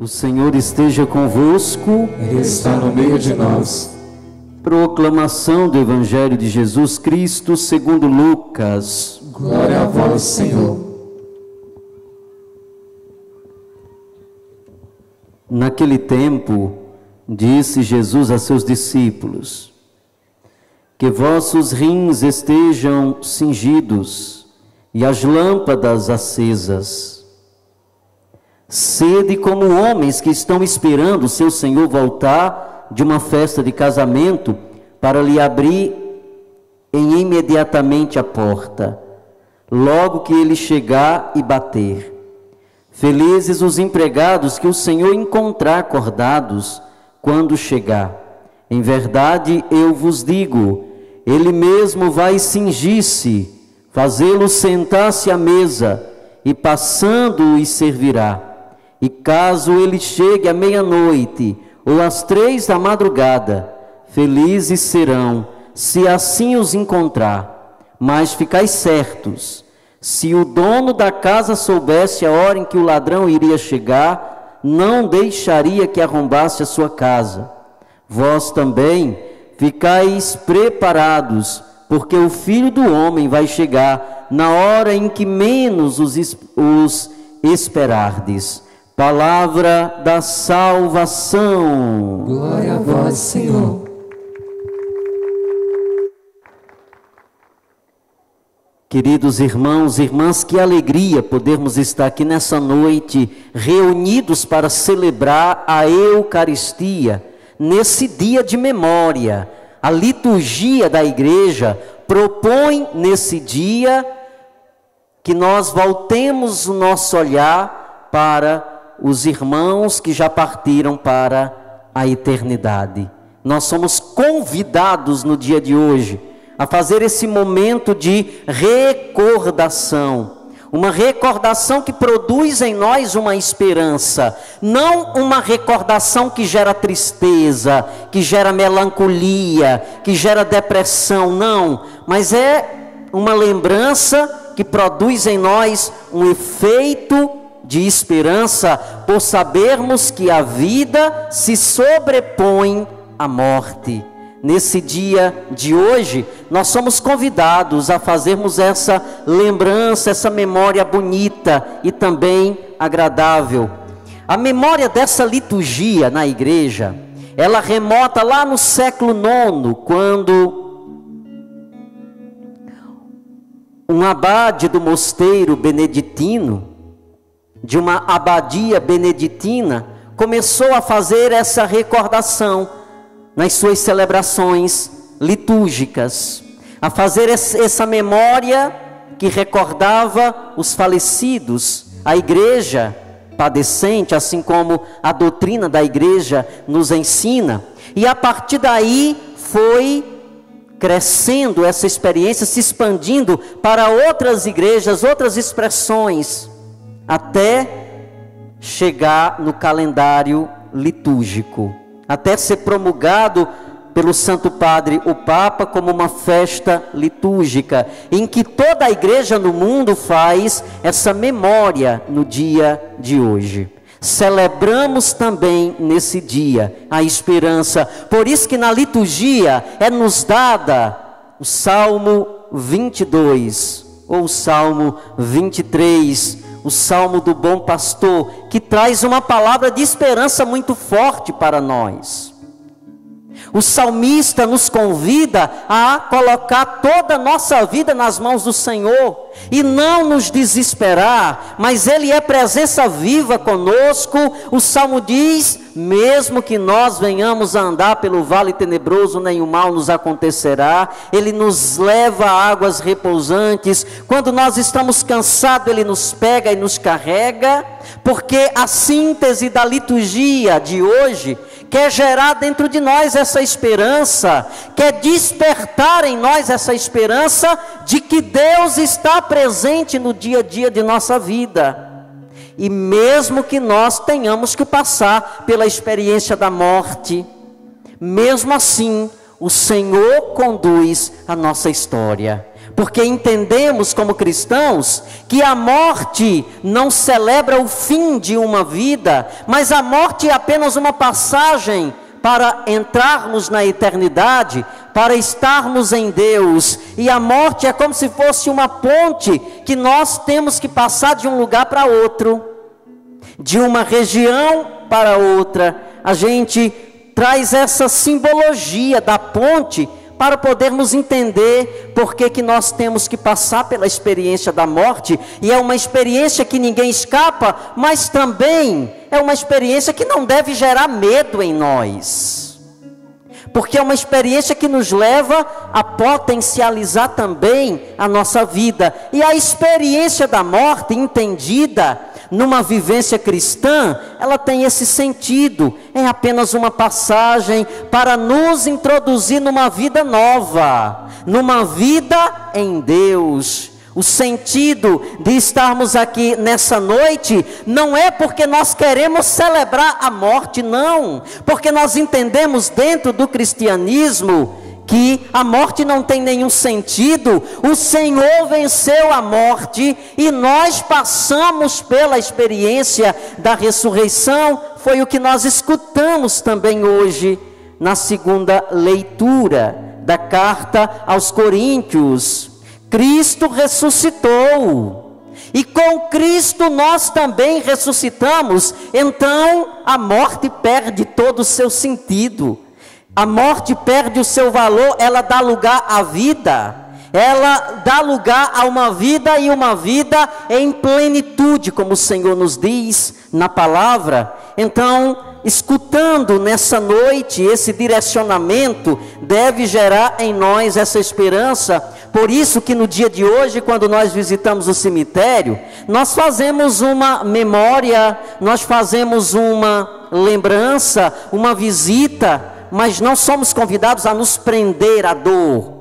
O Senhor esteja convosco. Ele está no meio de nós. Proclamação do Evangelho de Jesus Cristo segundo Lucas. Glória a vós, Senhor. Naquele tempo, disse Jesus a seus discípulos: que vossos rins estejam cingidos e as lâmpadas acesas. Sede como homens que estão esperando seu Senhor voltar de uma festa de casamento para lhe abrir imediatamente a porta, logo que ele chegar e bater. Felizes os empregados que o Senhor encontrar acordados quando chegar. Em verdade, eu vos digo, ele mesmo vai cingir-se, fazê-lo sentar-se à mesa, e passando os servirá. E caso ele chegue à meia-noite, ou às 3 da madrugada, felizes serão, se assim os encontrar. Mas ficai certos, se o dono da casa soubesse a hora em que o ladrão iria chegar, não deixaria que arrombasse a sua casa. Vós também ficais preparados, porque o Filho do Homem vai chegar na hora em que menos os esperardes. Palavra da salvação. Glória a vós, Senhor. Queridos irmãos e irmãs, que alegria podermos estar aqui nessa noite, reunidos para celebrar a Eucaristia, nesse dia de memória. A liturgia da igreja propõe nesse dia que nós voltemos o nosso olhar para os irmãos que já partiram para a eternidade. Nós somos convidados no dia de hoje a fazer esse momento de recordação, uma recordação que produz em nós uma esperança, não uma recordação que gera tristeza, que gera melancolia, que gera depressão, não, mas é uma lembrança que produz em nós um efeito de esperança, por sabermos que a vida se sobrepõe à morte. Nesse dia de hoje, nós somos convidados a fazermos essa lembrança, essa memória bonita e também agradável. A memória dessa liturgia na igreja, ela remota lá no século IX, quando um abade do mosteiro beneditino, de uma abadia beneditina, começou a fazer essa recordação nas suas celebrações litúrgicas, a fazer essa memória que recordava os falecidos, a igreja padecente, assim como a doutrina da igreja nos ensina. E a partir daí foi crescendo essa experiência, se expandindo para outras igrejas, outras expressões, até chegar no calendário litúrgico, até ser promulgado pelo Santo Padre, o Papa, como uma festa litúrgica, em que toda a igreja no mundo faz essa memória no dia de hoje. Celebramos também nesse dia a esperança, por isso que na liturgia é nos dada o Salmo 22, ou o Salmo 23, o Salmo do Bom Pastor, que traz uma palavra de esperança muito forte para nós. O salmista nos convida a colocar toda a nossa vida nas mãos do Senhor e não nos desesperar, mas Ele é presença viva conosco. O Salmo diz: mesmo que nós venhamos a andar pelo vale tenebroso, nenhum mal nos acontecerá. Ele nos leva a águas repousantes. Quando nós estamos cansados, Ele nos pega e nos carrega, porque a síntese da liturgia de hoje quer gerar dentro de nós essa esperança, quer despertar em nós essa esperança de que Deus está presente no dia a dia de nossa vida. E mesmo que nós tenhamos que passar pela experiência da morte, mesmo assim, o Senhor conduz a nossa história. Porque entendemos como cristãos que a morte não celebra o fim de uma vida, mas a morte é apenas uma passagem para entrarmos na eternidade, para estarmos em Deus. E a morte é como se fosse uma ponte que nós temos que passar de um lugar para outro, de uma região para outra. A gente traz essa simbologia da ponte para podermos entender por que nós temos que passar pela experiência da morte. E é uma experiência que ninguém escapa, mas também é uma experiência que não deve gerar medo em nós, porque é uma experiência que nos leva a potencializar também a nossa vida. E a experiência da morte, entendida numa vivência cristã, ela tem esse sentido. É apenas uma passagem para nos introduzir numa vida nova, numa vida em Deus. O sentido de estarmos aqui nessa noite não é porque nós queremos celebrar a morte, não, porque nós entendemos dentro do cristianismo que a morte não tem nenhum sentido. O Senhor venceu a morte e nós passamos pela experiência da ressurreição. Foi o que nós escutamos também hoje na segunda leitura da carta aos Coríntios. Cristo ressuscitou, e com Cristo nós também ressuscitamos. Então a morte perde todo o seu sentido, a morte perde o seu valor. Ela dá lugar à vida, ela dá lugar a uma vida, e uma vida em plenitude, como o Senhor nos diz na palavra. Então, escutando nessa noite esse direcionamento, deve gerar em nós essa esperança. Por isso que no dia de hoje, quando nós visitamos o cemitério, nós fazemos uma memória, nós fazemos uma lembrança, uma visita, mas não somos convidados a nos prender à dor.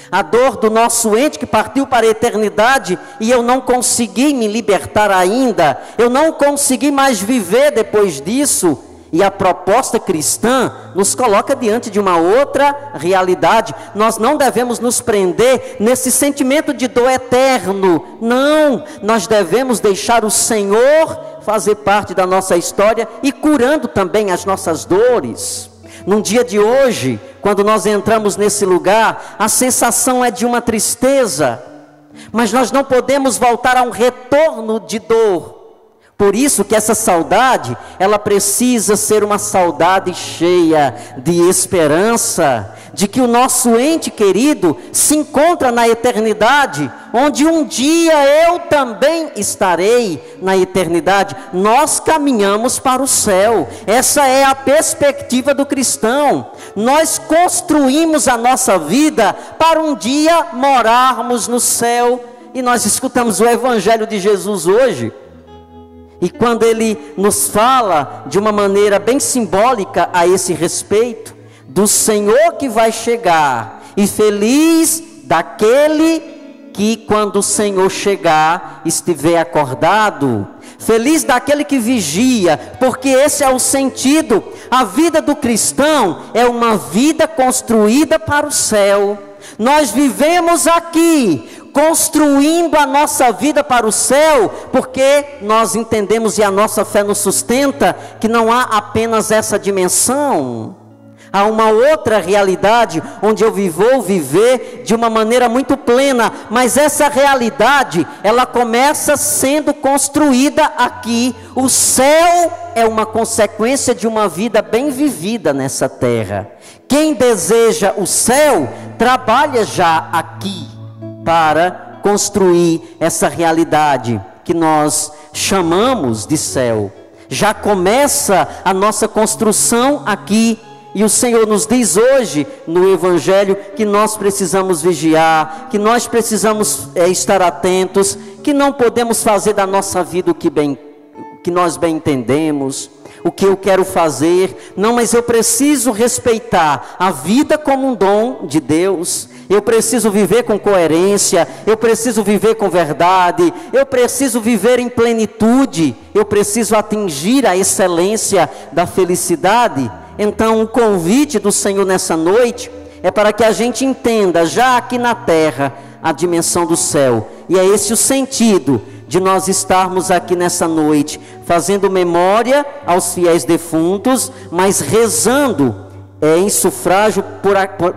A dor do nosso ente que partiu para a eternidade e eu não consegui me libertar ainda, eu não consegui mais viver depois disso. E a proposta cristã nos coloca diante de uma outra realidade. Nós não devemos nos prender nesse sentimento de dor eterno, não. Nós devemos deixar o Senhor fazer parte da nossa história e curando também as nossas dores. No dia de hoje, quando nós entramos nesse lugar, a sensação é de uma tristeza, mas nós não podemos voltar a um retorno de dor. Por isso que essa saudade, ela precisa ser uma saudade cheia de esperança, de que o nosso ente querido se encontra na eternidade, onde um dia eu também estarei na eternidade. Nós caminhamos para o céu, essa é a perspectiva do cristão. Nós construímos a nossa vida para um dia morarmos no céu. E nós escutamos o Evangelho de Jesus hoje, e quando ele nos fala de uma maneira bem simbólica a esse respeito, do Senhor que vai chegar, e feliz daquele que quando o Senhor chegar estiver acordado, feliz daquele que vigia, porque esse é o sentido. A vida do cristão é uma vida construída para o céu. Nós vivemos aqui construindo a nossa vida para o céu, porque nós entendemos, e a nossa fé nos sustenta, que não há apenas essa dimensão. Há uma outra realidade, onde eu vou viver de uma maneira muito plena, mas essa realidade, ela começa sendo construída aqui. O céu é uma consequência de uma vida bem vivida nessa terra. Quem deseja o céu, trabalha já aqui, para construir essa realidade que nós chamamos de céu. Já começa a nossa construção aqui. E o Senhor nos diz hoje no Evangelho que nós precisamos vigiar, que nós precisamos estar atentos, que não podemos fazer da nossa vida o que nós bem entendemos, o que eu quero fazer. Não, mas eu preciso respeitar a vida como um dom de Deus. Eu preciso viver com coerência, eu preciso viver com verdade, eu preciso viver em plenitude, eu preciso atingir a excelência da felicidade. Então o convite do Senhor nessa noite é para que a gente entenda, já aqui na terra, a dimensão do céu. E é esse o sentido de nós estarmos aqui nessa noite, fazendo memória aos fiéis defuntos, mas rezando em sufrágio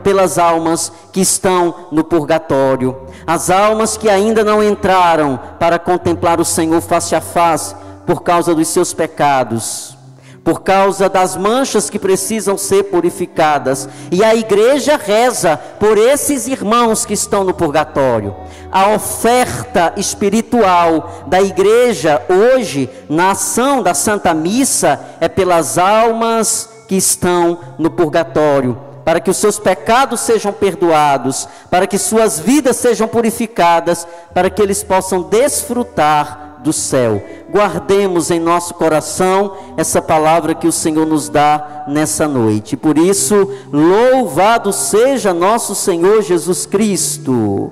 pelas almas que estão no purgatório, as almas que ainda não entraram para contemplar o Senhor face a face por causa dos seus pecados, por causa das manchas que precisam ser purificadas. E a igreja reza por esses irmãos que estão no purgatório. A oferta espiritual da igreja hoje, na ação da Santa Missa, é pelas almas que estão no purgatório, para que os seus pecados sejam perdoados, para que suas vidas sejam purificadas, para que eles possam desfrutar do céu. Guardemos em nosso coração essa palavra que o Senhor nos dá nessa noite. Por isso, louvado seja nosso Senhor Jesus Cristo.